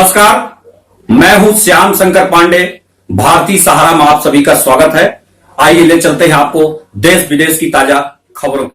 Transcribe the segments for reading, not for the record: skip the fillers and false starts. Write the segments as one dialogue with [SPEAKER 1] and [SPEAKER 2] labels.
[SPEAKER 1] नमस्कार, मैं हूं श्याम शंकर पांडे। भारतीय सहारा में आप सभी का स्वागत है। आइए ले चलते हैं आपको देश विदेश की ताजा खबरों।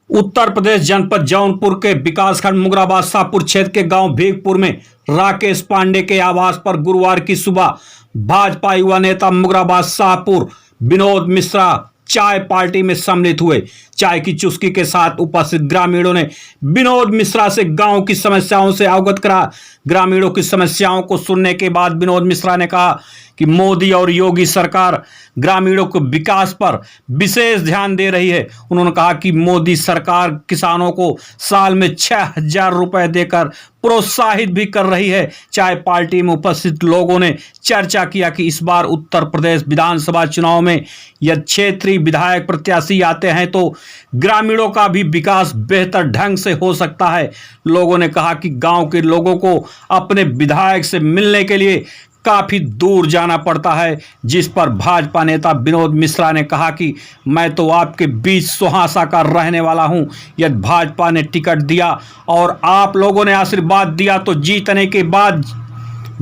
[SPEAKER 1] उत्तर प्रदेश जनपद जौनपुर के विकासखंड मुगराबाद शाहपुर क्षेत्र के गांव भीगपुर में राकेश पांडे के आवास पर गुरुवार की सुबह भाजपा युवा नेता मुगराबाद शाहपुर विनोद मिश्रा चाय पार्टी में सम्मिलित हुए। चाय की चुस्की के साथ उपस्थित ग्रामीणों ने विनोद मिश्रा से गांव की समस्याओं से अवगत करा। ग्रामीणों की समस्याओं को सुनने के बाद विनोद मिश्रा ने कहा कि मोदी और योगी सरकार ग्रामीणों के विकास पर विशेष ध्यान दे रही है। उन्होंने कहा कि मोदी सरकार किसानों को साल में 6,000 रुपए देकर प्रोत्साहित भी कर रही है। चाय पार्टी में उपस्थित लोगों ने चर्चा किया कि इस बार उत्तर प्रदेश विधानसभा चुनाव में यदि क्षेत्रीय विधायक प्रत्याशी आते हैं तो ग्रामीणों का भी विकास बेहतर ढंग से हो सकता है। लोगों ने कहा कि गांव के लोगों को अपने विधायक से मिलने के लिए काफी दूर जाना पड़ता है, जिस पर भाजपा नेता विनोद मिश्रा ने कहा कि मैं तो आपके बीच सोहासा का रहने वाला हूं। यदि भाजपा ने टिकट दिया और आप लोगों ने आशीर्वाद दिया तो जीतने के बाद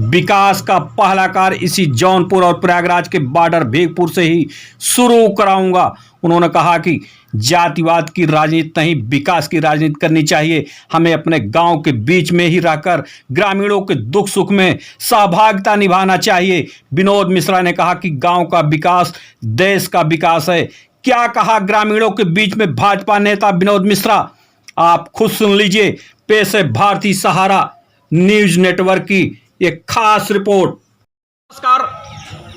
[SPEAKER 1] विकास का पहला कार्य इसी जौनपुर और प्रयागराज के बॉर्डर भीगपुर से ही शुरू कराऊंगा। उन्होंने कहा कि जातिवाद की राजनीति नहीं, विकास की राजनीति करनी चाहिए। हमें अपने गांव के बीच में ही रहकर ग्रामीणों के दुख सुख में सहभागिता निभाना चाहिए। विनोद मिश्रा ने कहा कि गांव का विकास देश का विकास है। क्या कहा ग्रामीणों के बीच में भाजपा नेता विनोद मिश्रा, आप खुद सुन लीजिए। पेश है भारतीय सहारा न्यूज नेटवर्क की एक खास रिपोर्ट। नमस्कार,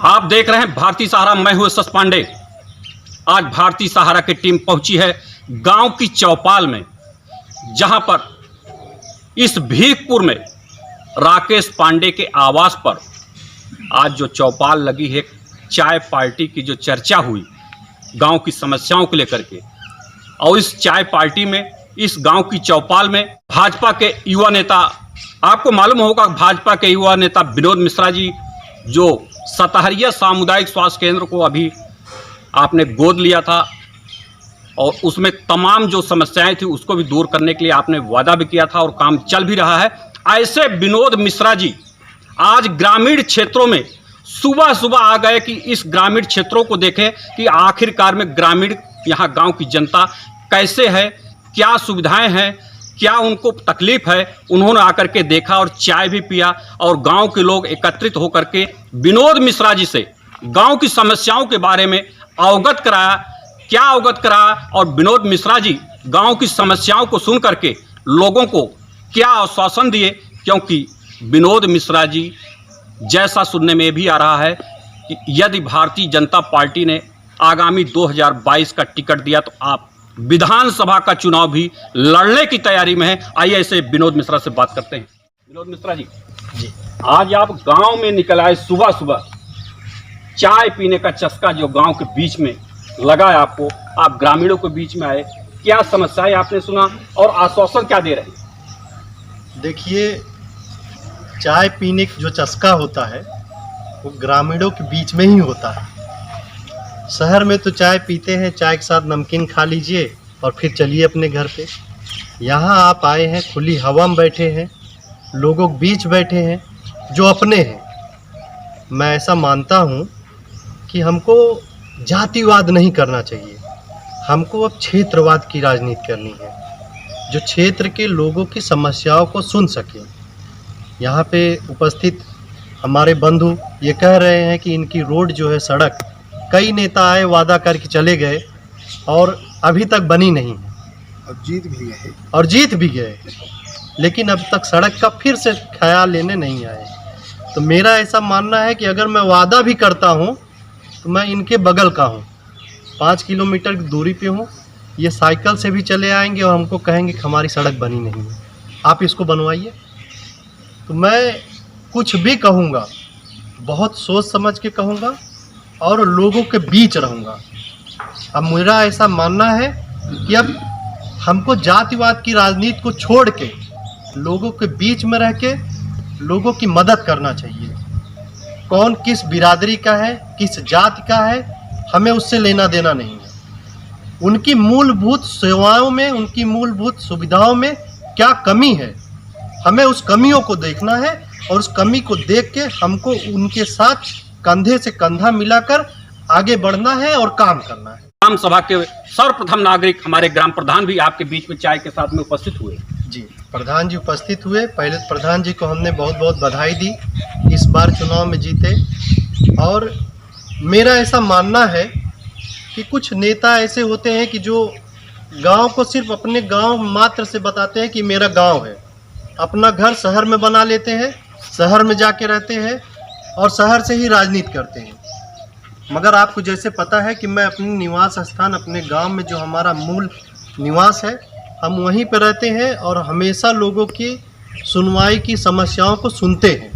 [SPEAKER 1] आप देख रहे हैं भारतीय सहारा, मैं हूं एस पांडे। आज भारतीय सहारा की टीम पहुंची है गांव की चौपाल में, जहां पर इस भीगपुर में राकेश पांडे के आवास पर आज जो चौपाल लगी है, चाय पार्टी की जो चर्चा हुई गांव की समस्याओं को लेकर के, और इस चाय पार्टी में इस गांव की चौपाल में भाजपा के युवा नेता, आपको मालूम होगा भाजपा के युवा नेता विनोद मिश्रा जी, जो सतहरिया सामुदायिक स्वास्थ्य केंद्र को अभी आपने गोद लिया था और उसमें तमाम जो समस्याएं थी उसको भी दूर करने के लिए आपने वादा भी किया था और काम चल भी रहा है। ऐसे विनोद मिश्रा जी आज ग्रामीण क्षेत्रों में सुबह सुबह आ गए कि इस ग्रामीण क्षेत्रों को देखें कि आखिरकार में ग्रामीण यहाँ गांव की जनता कैसे है, क्या सुविधाएं हैं, क्या उनको तकलीफ है। उन्होंने आकर के देखा और चाय भी पिया और गांव के लोग एकत्रित होकर के विनोद मिश्रा जी से गांव की समस्याओं के बारे में अवगत कराया। क्या अवगत कराया और विनोद मिश्रा जी गांव की समस्याओं को सुन करके लोगों को क्या आश्वासन दिए, क्योंकि विनोद मिश्रा जी जैसा सुनने में भी आ रहा है कि यदि भारतीय जनता पार्टी ने आगामी 2022 का टिकट दिया तो आप विधानसभा का चुनाव भी लड़ने की तैयारी में है। आइए ऐसे विनोद मिश्रा से बात करते हैं। विनोद मिश्रा जी, आज आप गांव में निकल आए, सुबह सुबह चाय पीने का चस्का जो गांव के बीच में लगा है आपको, आप ग्रामीणों के बीच में आए, क्या समस्याएं आपने सुना और आश्वासन क्या दे रहे हैं?
[SPEAKER 2] देखिए, चाय पीने का जो चस्का होता है वो ग्रामीणों के बीच में ही होता है। शहर में तो चाय पीते हैं, चाय के साथ नमकीन खा लीजिए और फिर चलिए अपने घर पे। यहाँ आप आए हैं, खुली हवा में बैठे हैं, लोगों के बीच बैठे हैं जो अपने हैं। मैं ऐसा मानता हूँ कि हमको जातिवाद नहीं करना चाहिए, हमको अब क्षेत्रवाद की राजनीति करनी है, जो क्षेत्र के लोगों की समस्याओं को सुन सके। यहाँ पे उपस्थित हमारे बंधु ये कह रहे हैं कि इनकी रोड जो है, सड़क, कई नेता आए वादा करके चले गए और अभी तक बनी नहीं है और जीत भी गए, लेकिन अब तक सड़क का फिर से ख्याल लेने नहीं आए। तो मेरा ऐसा मानना है कि अगर मैं वादा भी करता हूँ तो मैं इनके बगल का हूँ, 5 किलोमीटर की दूरी पे हूँ। ये साइकिल से भी चले आएंगे और हमको कहेंगे कि हमारी सड़क बनी नहीं है, आप इसको बनवाइए। तो मैं कुछ भी कहूँगा, बहुत सोच समझ के कहूँगा और लोगों के बीच रहूँगा। अब मेरा ऐसा मानना है कि अब हमको जातिवाद की राजनीति को छोड़ के लोगों के बीच में रह के लोगों की मदद करना चाहिए। कौन किस बिरादरी का है, किस जाति का है, हमें उससे लेना देना नहीं है। उनकी मूलभूत सेवाओं में, उनकी मूलभूत सुविधाओं में क्या कमी है, हमें उस कमियों को देखना है और उस कमी को देख के हमको उनके साथ कंधे से कंधा मिलाकर आगे बढ़ना है और काम करना है।
[SPEAKER 1] ग्राम सभा के सर्वप्रथम नागरिक हमारे ग्राम प्रधान भी आपके बीच में चाय के साथ में उपस्थित हुए।
[SPEAKER 2] जी, प्रधान जी उपस्थित हुए। पहले तो प्रधान जी को हमने बहुत बहुत बधाई दी, इस बार चुनाव में जीते। और मेरा ऐसा मानना है कि कुछ नेता ऐसे होते हैं कि जो गांव को सिर्फ अपने गांव मात्र से बताते हैं कि मेरा गांव है, अपना घर शहर में बना लेते हैं, शहर में जाके रहते हैं और शहर से ही राजनीति करते हैं। मगर आपको जैसे पता है कि मैं अपने निवास स्थान, अपने गांव में जो हमारा मूल निवास है, हम वहीं पर रहते हैं और हमेशा लोगों की सुनवाई की समस्याओं को सुनते हैं।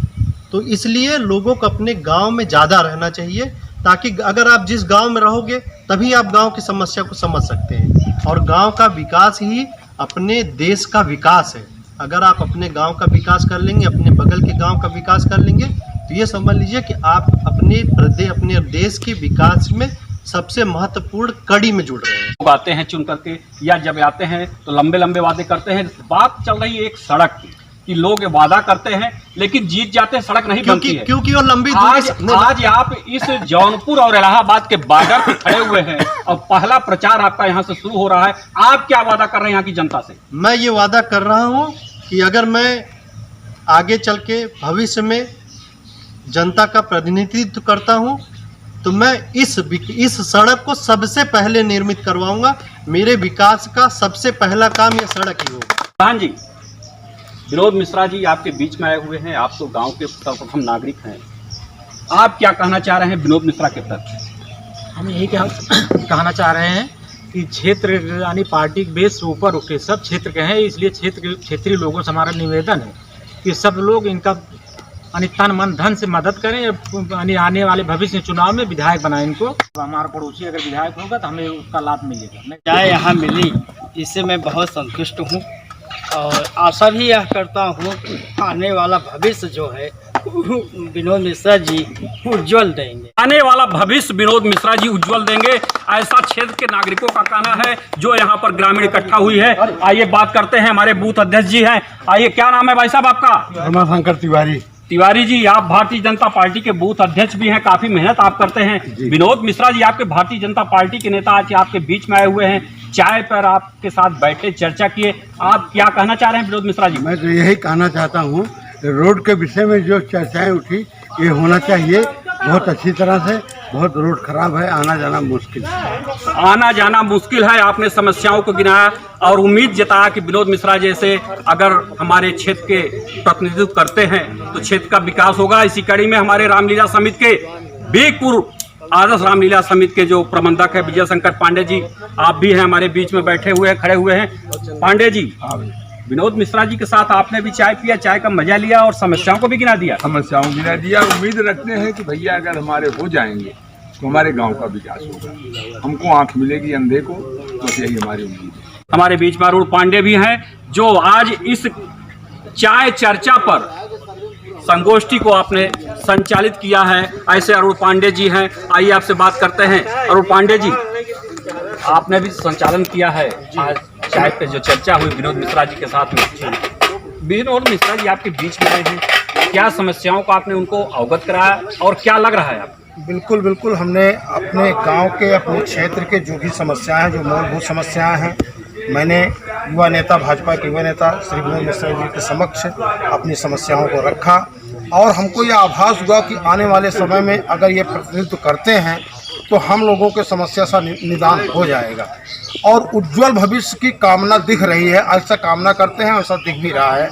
[SPEAKER 2] तो इसलिए लोगों को अपने गांव में ज़्यादा रहना चाहिए, ताकि अगर आप जिस गांव में रहोगे तभी आप गांव की समस्या को समझ सकते हैं। और गांव का विकास ही अपने देश का विकास है। अगर आप अपने गांव का विकास कर लेंगे, अपने बगल के गांव का विकास कर लेंगे, तो ये समझ लीजिए कि आप अपने देश के विकास में सबसे महत्वपूर्ण कड़ी में जुड़ रहे हैं।
[SPEAKER 1] लोग आते हैं चुन करके, या जब आते हैं तो लंबे लंबे वादे करते हैं। बात चल रही है एक सड़क की, कि लोग वादा करते हैं लेकिन जीत जाते हैं, सड़क नहीं बनती है।
[SPEAKER 2] क्योंकि वो लंबी
[SPEAKER 1] आज आप इस जौनपुर और इलाहाबाद के बॉर्डर पे खड़े हुए हैं और पहला प्रचार आपका यहाँ से शुरू हो रहा है। आप क्या वादा कर रहे हैं यहाँ की जनता से?
[SPEAKER 2] मैं ये वादा कर रहा हूँ कि अगर मैं आगे चल के भविष्य में जनता का प्रतिनिधित्व करता हूँ तो मैं इस सड़क को सबसे पहले निर्मित करवाऊंगा। मेरे विकास का सबसे पहला काम ये सड़क ही होगा।
[SPEAKER 1] प्रधान जी, विनोद मिश्रा जी आपके बीच में आए हुए हैं, आप तो गांव के सर्वप्रथम नागरिक हैं। आप क्या कहना चाह रहे हैं विनोद मिश्रा के प्रति?
[SPEAKER 3] हम यही कहना चाह रहे हैं कि क्षेत्र यानी पार्टी के बेस से ऊपर उठे सब क्षेत्र के हैं, इसलिए क्षेत्रीय लोगों से हमारा निवेदन है कि सब लोग इनका तन मन धन से मदद करें, यानी आने वाले भविष्य चुनाव में विधायक बनाएं इनको। हमारा पड़ोसी अगर विधायक होगा तो हमें उसका लाभ मिलेगा।
[SPEAKER 4] चाय यहाँ मिली, इससे मैं बहुत संतुष्ट हूँ और आशा भी यह करता हूँ आने वाला भविष्य जो है विनोद मिश्रा जी उज्जवल देंगे।
[SPEAKER 1] आने वाला भविष्य विनोद मिश्रा जी उज्जवल देंगे, ऐसा क्षेत्र के नागरिकों का कहना है जो यहाँ पर ग्रामीण इकट्ठा हुई है। आइए बात करते हैं, हमारे बूथ अध्यक्ष जी हैं। आइए, क्या नाम है भाई साहब आपका?
[SPEAKER 2] रमाशंकर तिवारी।
[SPEAKER 1] तिवारी जी, आप भारतीय जनता पार्टी के बूथ अध्यक्ष भी हैं, काफी मेहनत आप करते हैं। विनोद मिश्रा जी आपके भारतीय जनता पार्टी के नेता आज आपके बीच में आए हुए हैं, चाय पर आपके साथ बैठे, चर्चा किए। आप क्या कहना चाह रहे हैं विनोद मिश्रा जी?
[SPEAKER 5] मैं तो यही कहना चाहता हूँ, रोड के विषय में जो चर्चाएं उठी ये होना चाहिए बहुत अच्छी तरह से। बहुत रोड खराब है, आना जाना मुश्किल है।
[SPEAKER 1] आना जाना मुश्किल है, आपने समस्याओं को गिनाया और उम्मीद जताया कि विनोद मिश्रा जैसे अगर हमारे क्षेत्र के प्रतिनिधित्व करते हैं तो क्षेत्र का विकास होगा। इसी कड़ी में हमारे रामलीला समिति के बीकपुर आदर्श रामलीला समिति के जो प्रबंधक है विजय शंकर पांडे जी, आप भी हैं हमारे बीच में बैठे हुए हैं, खड़े हुए हैं। पांडे जी, विनोद मिश्रा जी के साथ आपने भी चाय पिया, चाय का मजा लिया और समस्याओं को भी गिना दिया।
[SPEAKER 6] समस्याओं गिना दिया। उम्मीद रखते हैं कि भैया अगर हमारे हो जाएंगे तो हमारे गांव का विकास होगा, हमको आंख मिलेगी अंधे को, बस यही हमारी उम्मीद है।
[SPEAKER 1] हमारे बीच में अरुण पांडे भी हैं जो आज इस चाय चर्चा पर संगोष्ठी को आपने संचालित किया है। ऐसे अरुण पांडे जी हैं, आइए आपसे बात करते हैं। अरुण पांडे जी, आपने भी संचालन किया है आज चाय पे जो चर्चा हुई विनोद मिश्रा जी के साथ में। विनोद मिश्रा जी आपके बीच में आए हैं, क्या समस्याओं को आपने उनको अवगत कराया और क्या लग रहा है आपको?
[SPEAKER 7] बिल्कुल बिल्कुल, हमने अपने गांव के, अपने क्षेत्र के जो भी समस्याएं हैं, जो मूलभूत समस्याएं हैं, मैंने युवा नेता, भाजपा के युवा नेता श्री विनोद मिश्रा जी के समक्ष अपनी समस्याओं को रखा और हमको यह आभास हुआ कि आने वाले समय में अगर ये प्रतिनिधित्व करते हैं तो हम लोगों के समस्या का निदान हो जाएगा और उज्जवल भविष्य की कामना दिख रही है। ऐसा कामना करते हैं, ऐसा दिख भी रहा है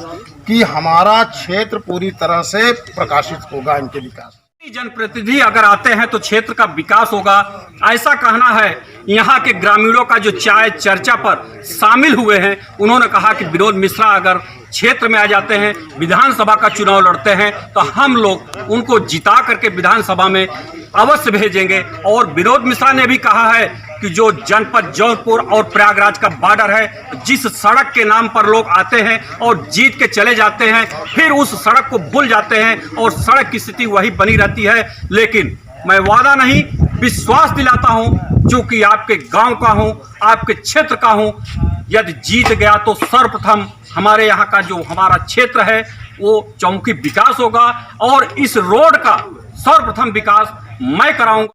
[SPEAKER 7] कि हमारा क्षेत्र पूरी तरह से प्रकाशित होगा इनके विकास।
[SPEAKER 1] जनप्रतिनिधि अगर आते हैं तो क्षेत्र का विकास होगा, ऐसा कहना है यहाँ के ग्रामीणों का जो चाय चर्चा पर शामिल हुए हैं। उन्होंने कहा कि विनोद मिश्रा अगर क्षेत्र में आ जाते हैं, विधानसभा का चुनाव लड़ते हैं, तो हम लोग उनको जिता करके विधानसभा में अवश्य भेजेंगे। और विनोद मिश्रा ने भी कहा है कि जो जनपद जौनपुर और प्रयागराज का बॉर्डर है, जिस सड़क के नाम पर लोग आते हैं और जीत के चले जाते हैं, फिर उस सड़क को भूल जाते हैं और सड़क की स्थिति वही बनी रहती है। लेकिन मैं वादा नहीं, विश्वास दिलाता हूं चूंकि आपके गांव का हूं, आपके क्षेत्र का हूं। यदि जीत गया तो सर्वप्रथम हमारे यहाँ का जो हमारा क्षेत्र है वो चौमुखी विकास होगा और इस रोड का सर्वप्रथम विकास मैं कराऊंगा।